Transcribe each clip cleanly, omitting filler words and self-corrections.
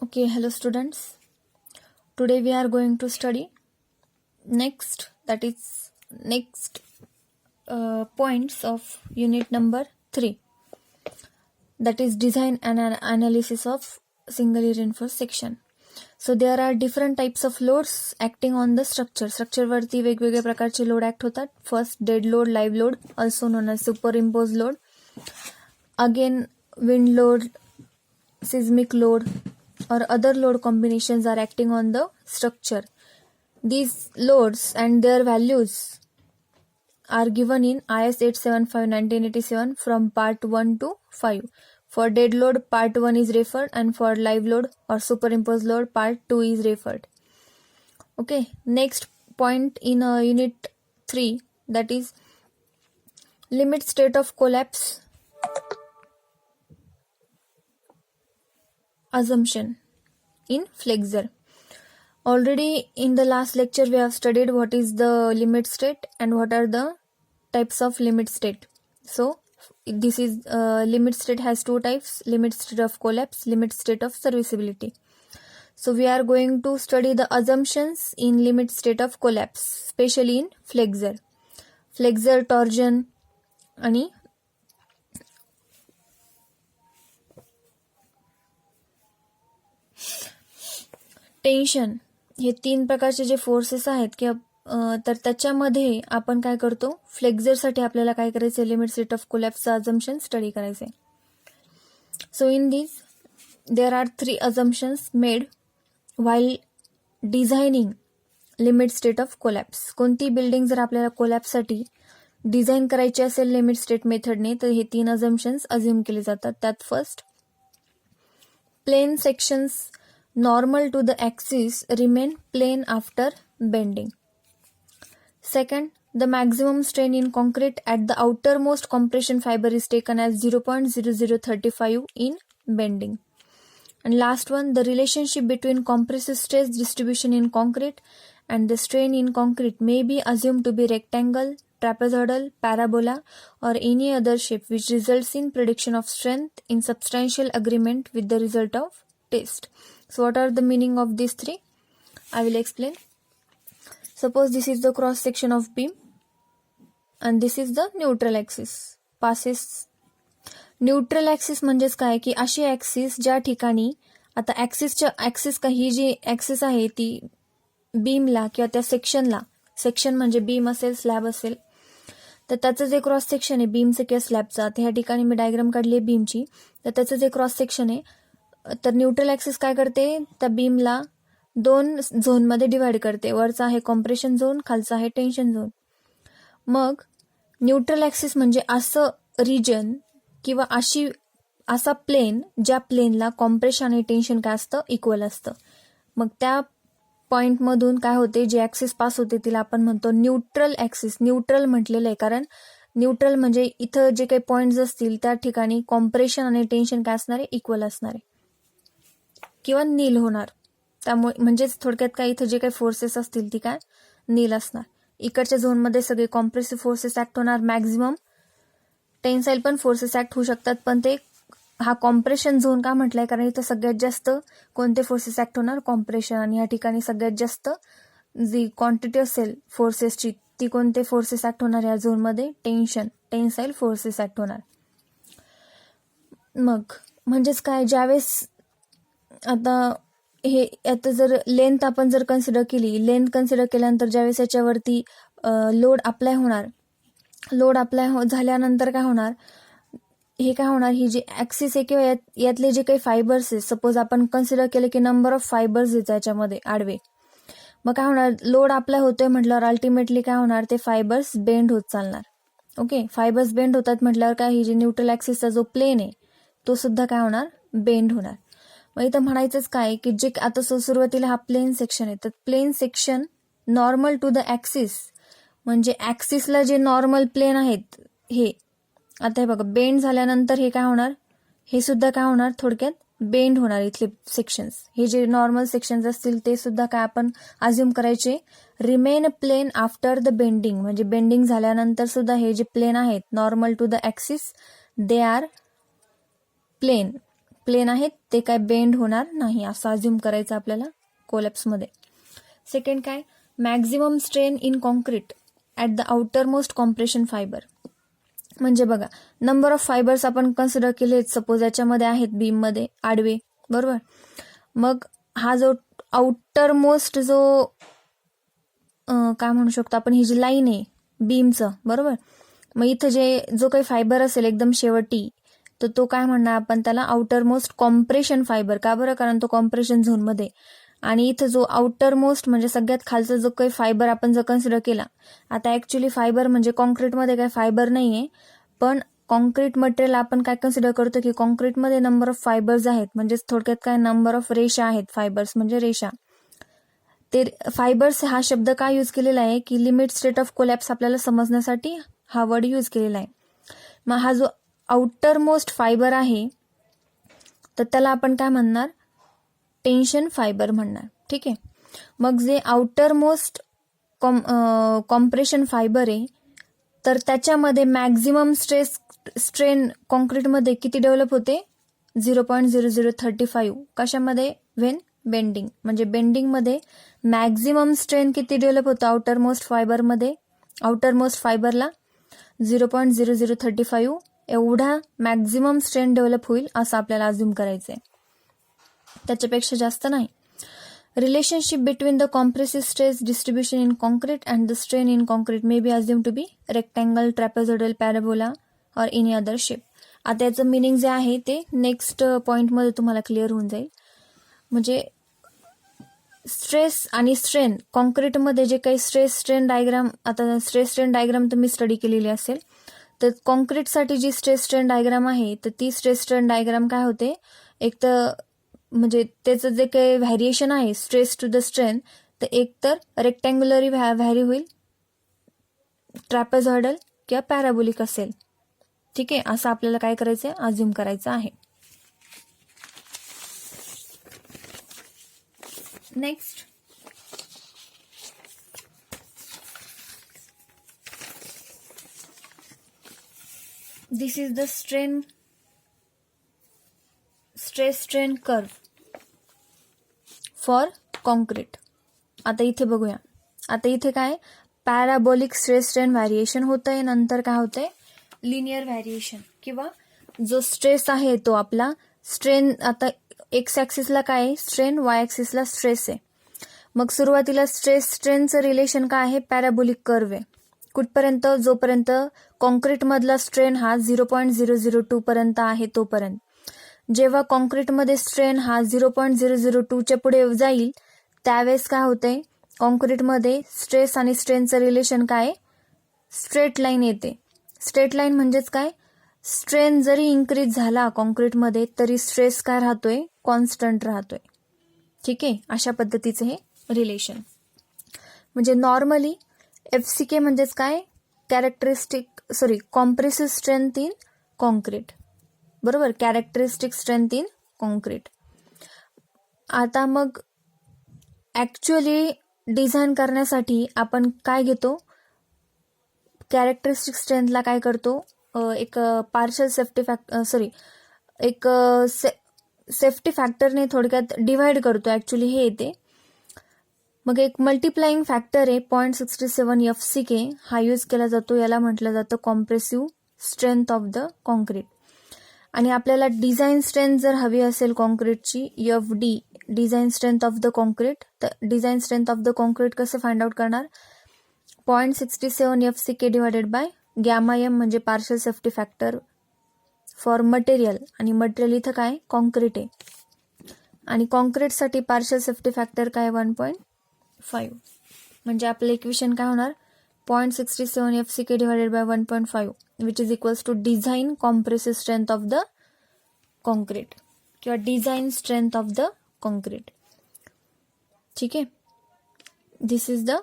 Okay, hello students. Today we are going to study next points of unit number 3, that is design and analysis of singly reinforced section. So there are different types of loads acting on the structure वरती वेगवेगळे प्रकारचे load act होतात. First dead load, live load, also known as superimpose load, again wind load, seismic load or other load combinations are acting on the structure. These loads and their values are given in IS 875/1987 from part 1 to 5. For dead load, part 1 is referred, and for live load or superimposed load, part 2 is referred. Okay, next point in unit 3, that is limit state of collapse assumption in flexure. Already in the last lecture we have studied what is the limit state and what are the types of limit state. So this is limit state has two types: limit state of collapse, limit state of serviceability. So we are going to study the assumptions in limit state of collapse, especially in flexure, torsion आणि tension. हे 3 प्रकारचे जे forces आहेत किंवा तर त्याच्यामध्ये आपण काय करतो, फ्लेक्झरसाठी आपल्याला काय करायचं, लिमिट स्टेट ऑफ कोलॅप्सचा अझम्पशन स्टडी करायचे. So in this there are 3 assumptions made while designing limit state of collapse. कोणती बिल्डिंग जर आपल्याला कोलॅप्ससाठी डिझाईन करायची असेल लिमिट स्टेट मेथडने, तर हे 3 अझम्पशन्स अज्युम केले जातात. त्यात first, plane sections normal to the axis remain plane after bending. Second, the maximum strain in concrete at the outermost compression fiber is taken as 0.0035 in bending. And last one, the relationship between compressive stress distribution in concrete and the strain in concrete may be assumed to be rectangle, trapezoidal, parabola or any other shape, which results in prediction of strength in substantial agreement with the result of test. So what are the meaning of these 3? I will explain. Suppose this is the cross section of beam and this is the neutral axis. Passes neutral axis म्हणजेच काय की अशी axis ज्या ठिकाणी आता axis ही जी axis आहे ती बीमला किंवा त्या सेक्शन म्हणजे बीम असेल, स्लॅब असेल, तर त्याचं जे क्रॉस सेक्शन आहे बीमचं किंवा स्लॅबचा, तर ह्या ठिकाणी मी डायग्राम काढली आहे बीमची, तर त्याचं जे क्रॉस सेक्शन आहे, तर न्यूट्रल ऍक्सिस काय करते, त्या बीमला 2 झोनमध्ये डिवाइड करते. वरचा आहे कॉम्प्रेशन झोन, खालचा आहे टेन्शन झोन. मग न्यूट्रल ऍक्सिस म्हणजे असं रिजन किंवा असा प्लेन ज्या प्लेनला कॉम्प्रेशन आणि टेन्शन काय असतं, इक्वल असतं. मग त्या पॉइंटमधून काय होते, जे ऍक्सिस पास होते तिला आपण म्हणतो न्यूट्रल ऍक्सिस. न्यूट्रल म्हटलेलं आहे कारण न्यूट्रल म्हणजे इथं जे काही पॉइंट्स असतील त्या ठिकाणी कॉम्प्रेशन आणि टेन्शन काय असणार आहे, इक्वल असणार आहे किंवा नील होणार. त्यामुळे म्हणजेच थोडक्यात काय, इथं जे काही फोर्सेस असतील ती काय नील असणार. इकडच्या झोनमध्ये सगळे कॉम्प्रेसिव्ह फोर्सेस ऍक्ट होणार, मॅक्झिमम टेन्साईल पण फोर्सेस ऍक्ट होऊ शकतात, पण ते हा कॉम्प्रेशन झोन का म्हटलाय, कारण इथं सगळ्यात जास्त कोणते फोर्सेस ऍक्ट होणार, कॉम्प्रेशन. आणि या ठिकाणी सगळ्यात जास्त जी क्वांटिटी असेल फोर्सेसची ती कोणते फोर्सेस ऍक्ट होणार या झोनमध्ये, टेन्साईल फोर्सेस ऍक्ट होणार. मग म्हणजेच काय, ज्यावेळेस आता जर लेंथ आपण जर कन्सिडर केली, लेंथ कन्सिडर केल्यानंतर ज्यावेळेस याच्यावरती लोड अप्लाय झाल्यानंतर काय होणार, ही जी ऍक्सिस आहे किंवा यातले जे काही फायबर्स आहे, सपोज आपण कन्सिडर केलं की नंबर ऑफ फायबर्स आहेत याच्यामध्ये आडवे, मग काय होणार, लोड अप्लाय होतोय म्हटल्यावर अल्टिमेटली काय होणार, ते फायबर्स बेंड होत चालणार. ओके, फायबर्स बेंड होतात म्हटल्यावर काय, ही जी न्यूट्रल ऍक्सिसचा जो प्लेन आहे तो सुद्धा काय होणार, बेंड होणार. मग इथं म्हणायचंच काय की जे आता सुरुवातीला हा प्लेन सेक्शन आहे, तर plane section normal to the axis म्हणजे ऍक्सिसला जे नॉर्मल प्लेन आहेत हे, आता हे बघा बेंड झाल्यानंतर हे काय होणार, हे सुद्धा काय होणार, थोडक्यात बेंड होणार. इथले सेक्शन्स, हे जे नॉर्मल सेक्शन्स असतील ते सुद्धा काय आपण अज्युम करायचे, remain plane after the bending. म्हणजे बेंडिंग झाल्यानंतर सुद्धा हे जे प्लेन आहेत normal to the axis, they are plane plane आहेत ते काय बेंड होणार नाही असं अज्युम करायचं आपल्याला कोलॅप्समध्ये. सेकंड काय, maximum strain in concrete at the outer most compression fibre. म्हणजे बघा, नंबर ऑफ फायबर्स आपण कन्सिडर केले, सपोज याच्यामध्ये आहेत बीममध्ये आडवे, बरोबर. मग हा जो आउटर मोस्ट जो काय म्हणू शकतो आपण, ही जी लाईन आहे बीमचं, बरोबर. मग इथं जो काही फायबर असेल एकदम शेवटी, तर तो काय म्हणणार आपण त्याला, आउटर मोस्ट कॉम्प्रेशन फायबर. का बरं, कारण तो कॉम्प्रेशन झोनमध्ये. आणि इथं जो आउटर मोस्ट म्हणजे सगळ्यात खालचा जो काही फायबर आपण जर कन्सिडर केला, आता ऍक्च्युली फायबर म्हणजे कॉन्क्रीटमध्ये काही फायबर नाहीये, पण कॉन्क्रीट मटेरियल आपण काय कन्सिडर करतो की कॉन्क्रीटमध्ये नंबर ऑफ फायबर्स आहेत, म्हणजे थोडक्यात काय, नंबर ऑफ रेषा आहेत. फायबर्स म्हणजे रेषा. ते फायबर्स हा शब्द काय यूज केलेला आहे की लिमिट स्टेट ऑफ कोलॅप्स आपल्याला समजण्यासाठी हा वर्ड यूज केलेला आहे. मग हा जो आउटर मोस्ट फायबर आहे तर त्याला आपण काय म्हणणार, टेन्शन फायबर म्हणणार. ठीक आहे. मग जे आउटर मोस्ट कॉम्प्रेशन फायबर आहे तर त्याच्यामध्ये मॅक्झिमम स्ट्रेन कॉन्क्रीटमध्ये किती डेव्हलप होते, 0.0035. कशामध्ये, व्हेन बेंडिंग. म्हणजे बेंडिंगमध्ये मॅक्झिमम स्ट्रेन किती डेव्हलप होतं आउटर मोस्ट फायबरमध्ये, आउटर मोस्ट फायबरला 0.0035 एवढा मॅक्झिमम स्ट्रेन डेव्हलप होईल असं आपल्याला अज्युम करायचंय, त्याच्यापेक्षा जास्त नाही. Relationship between the compressive stress distribution in concrete and the strain in concrete may be assume to be rectangle, trapezoidal, parabola or any other shape. आता याचं मिनिंग जे आहे ते नेक्स्ट पॉइंटमध्ये तुम्हाला क्लिअर होऊन जाईल. म्हणजे स्ट्रेस आणि स्ट्रेन कॉन्क्रीटमध्ये जे काही स्ट्रेस स्ट्रेन डायग्राम, आता स्ट्रेस स्ट्रेन डायग्राम तुम्ही स्टडी केलेली असेल, तर कॉन्क्रीटसाठी जी स्ट्रेस स्ट्रेन डायग्राम आहे तर ती स्ट्रेस स्ट्रेन डायग्राम काय होते, एक तर म्हणजे त्याचं जे काही व्हॅरिएशन आहे स्ट्रेस टू द स्ट्रेन, तर एक तर रेक्टँग्युलरी व्हॅरी होईल, ट्रॅपेझॉइडल किंवा पॅराबोलिक असेल. ठीक आहे, असं आपल्याला काय करायचं आहे, अज्युम करायचं आहे. Next, this is the stress strain curve for concrete. आता इथे बघूया, आता इथे काय, पॅराबोलिक स्ट्रेस स्ट्रेन व्हॅरिएशन होत आहे, नंतर काय होतंय, लिनियर व्हॅरिएशन, किंवा जो स्ट्रेस आहे तो आपला स्ट्रेन, आता एक्स ऍक्सिसला काय आहे स्ट्रेन, वाय ऍक्सिसला स्ट्रेस आहे. मग सुरुवातीला स्ट्रेस स्ट्रेनचं रिलेशन काय आहे, पॅराबोलिक कर्व आहे. कुठपर्यंत, जोपर्यंत कॉन्क्रीट मधला स्ट्रेन हा 0.002 पर्यंत आहे तोपर्यंत. जेव्हा कॉन्क्रीटमध्ये स्ट्रेन हा 0.002च्या पुढे जाईल त्यावेळेस काय होतंय, कॉन्क्रीटमध्ये स्ट्रेस आणि स्ट्रेनचं रिलेशन काय, स्ट्रेट लाईन येते. स्ट्रेट लाईन म्हणजेच काय, स्ट्रेन जरी इन्क्रीज झाला कॉन्क्रीटमध्ये तरी स्ट्रेस काय राहतोय, कॉन्स्टंट राहतोय. ठीक आहे, अशा पद्धतीचं हे रिलेशन. म्हणजे नॉर्मली FCK म्हणजेच काय, कॉम्प्रेसिव्ह स्ट्रेंथ इन कॉन्क्रीट, बरोबर, कॅरेक्टरिस्टिक स्ट्रेंथ इन कॉन्क्रीट. आता मग ऍक्च्युअली डिझाईन करण्यासाठी आपण काय घेतो, कॅरेक्टरिस्टिक स्ट्रेंथला काय करतो, एक पार्शल सेफ्टी फॅक्टरने थोडक्यात डिव्हाइड करतो, ऍक्च्युली हे येते. मग एक मल्टिप्लाइंग फॅक्टर आहे 0.67 FCK, हा यूज केला जातो, याला म्हटलं जातं compressive strength of the concrete. आणि आपल्याला डिझाईन स्ट्रेंथ जर हवी असेल कॉन्क्रीटची, FD design strength of the concrete, तर design strength of the concrete कसं फाइंड आउट करणार, 0.67 FCK divided by gamma M म्हणजे partial safety factor for material, आणि मटेरियल इथं काय, कॉन्क्रीट आहे, आणि कॉन्क्रीटसाठी पार्शल सेफ्टी फॅक्टर काय 1.5. म्हणजे आपलं इक्वेशन काय होणार, 0.67 FCK divided by 1.5 which is equals to design compressive strength of the concrete किंवा design strength of the concrete. ठीक आहे, this is the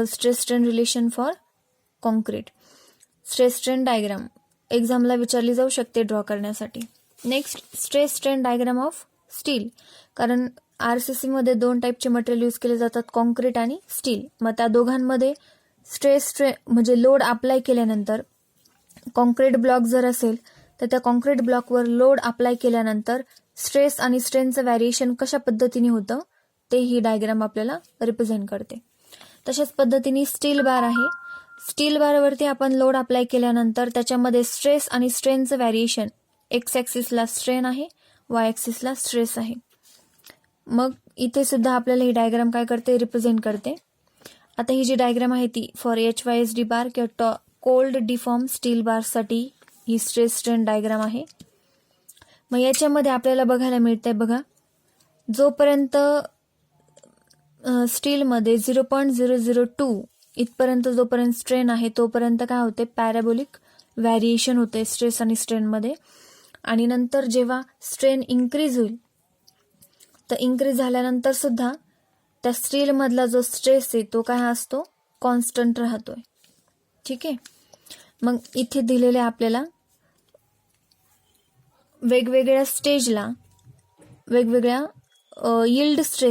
stress strain relation for concrete. Stress strain diagram एक्झामला विचारली जाऊ शकते ड्रॉ करण्यासाठी. Next, stress strain diagram of steel. कारण RCC मध्ये 2 टाईपचे मटेरियल यूज केले जातात, कॉन्क्रीट आणि स्टील. मग त्या दोघांमध्ये स्ट्रेन म्हणजे लोड अप्लाय केल्यानंतर कॉन्क्रीट ब्लॉक जर असेल तर त्या कॉन्क्रीट ब्लॉकवर लोड अप्लाय केल्यानंतर स्ट्रेस आणि स्ट्रेनचं व्हॅरिएशन कशा पद्धतीने होतं ते ही डायग्राम आपल्याला रिप्रेझेंट करते. तशाच पद्धतीने स्टील बार आहे. स्टील बारवरती आपण लोड अप्लाय केल्यानंतर त्याच्यामध्ये स्ट्रेस आणि स्ट्रेनचं व्हॅरिएशन एक्स ॲक्सिसला स्ट्रेन आहे, वाय ॲक्सिसला स्ट्रेस आहे. मग इथे सुद्धा आपल्याला ही डायग्राम काय करते, रिप्रेझेंट करते. आता ही जी डायग्राम आहे ती फॉर HYSD बार किंवा कोल्ड डिफॉर्म स्टील बारसाठी ही स्ट्रेस स्ट्रेन डायग्राम आहे. मग याच्यामध्ये आपल्याला बघायला मिळतंय बघा, जोपर्यंत स्टीलमध्ये 0.002 इथपर्यंत जोपर्यंत स्ट्रेन आहे तोपर्यंत काय होते, पॅराबोलिक व्हॅरिएशन होते स्ट्रेस आणि स्ट्रेनमध्ये. आणि नंतर जेव्हा स्ट्रेन इन्क्रीज होईल तर इन्क्रीज झाल्यानंतर सुद्धा त्या स्टीलमधला जो स्ट्रेस आहे तो काय असतो, कॉन्स्टंट राहतोय. ठीक आहे. मग इथे दिलेले आपल्याला वेगवेगळ्या स्टेजला वेगवेगळ्या यील्ड स्ट्रेस